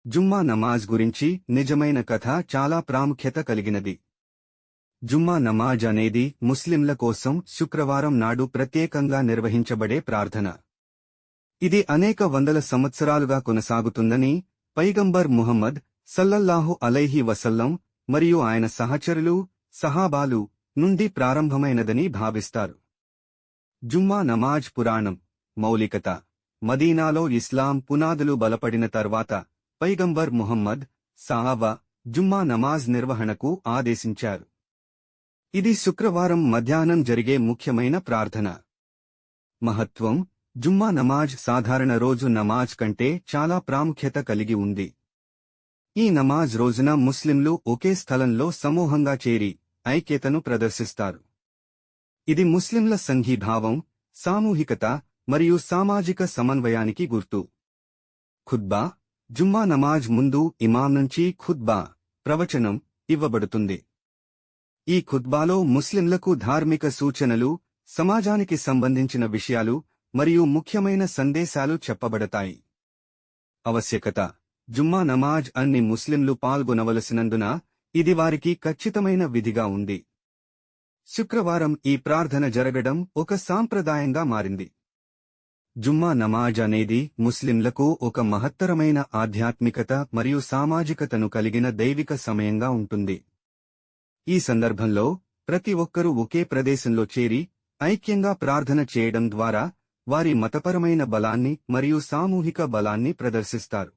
జుమ్మా నమాజ్ గురించి నిజమైన కథ చాలా ప్రాముఖ్యత కలిగినది. జుమ్మా నమాజ్ అనేది ముస్లింల కోసం శుక్రవారం నాడు ప్రత్యేకంగా నిర్వహించబడే ప్రార్థన. ఇది అనేక వందల సంవత్సరాలుగా కొనసాగుతుందని పైగంబర్ ముహమ్మద్ సల్లల్లాహు అలైహి వసల్లం మరియు ఆయన సహచరులు, సహాబాలు నుండి ప్రారంభమైనదని భావిస్తారు. జుమ్మా నమాజ్ పురాణం మౌలికత. మదీనాలో ఇస్లాం పునాదులు బలపడిన తర్వాత పైగంబర్ ముహమ్మద్ సహాబా జుమ్మా నమాజ్ నిర్వహణకు ఆదేశించారు. ఇది శుక్రవారం మధ్యాహ్నం జరిగే ముఖ్యమైన ప్రార్థన. మహత్వం. జుమ్మా నమాజ్ సాధారణ రోజు నమాజ్ కంటే చాలా ప్రాముఖ్యత కలిగి ఉంది. ఈ నమాజ్ రోజున ముస్లింలు ఒకే స్థలంలో సమూహంగా చేరి ఐక్యతను ప్రదర్శిస్తారు. ఇది ముస్లింల సంఘీభావం, సామూహికత మరియు సామాజిక సమన్వయానికి గుర్తు. ఖుత్బా. జుమ్మా నమాజ్ ముందు ఇమాం నుంచి ఖుత్బా ప్రవచనం ఇవ్వబడుతుంది. ఈ ఖుత్బాలో ముస్లింలకు ధార్మిక సూచనలు, సమాజానికి సంబంధించిన విషయాలు మరియు ముఖ్యమైన సందేశాలు చెప్పబడతాయి. ఆవశ్యకత. జుమ్మా నమాజ్ అన్ని ముస్లింలు పాల్గొనవలసినందున ఇది వారికి ఖచ్చితమైన విధిగా ఉంది. శుక్రవారం ఈ ప్రార్థన జరగడం ఒక సాంప్రదాయంగా మారింది. జుమ్మా నమాజ్ అనేది ముస్లింలకు ఒక మహత్తరమైన ఆధ్యాత్మికత మరియు సామాజికతను కలిగిన దైవిక సమయంగా ఉంటుంది. ఈ సందర్భంలో ప్రతి ఒక్కరూ ఒకే ప్రదేశంలో చేరి ఐక్యంగా ప్రార్థన చేయడం ద్వారా వారి మతపరమైన బలాన్ని మరియు సామూహిక బలాన్ని ప్రదర్శిస్తారు.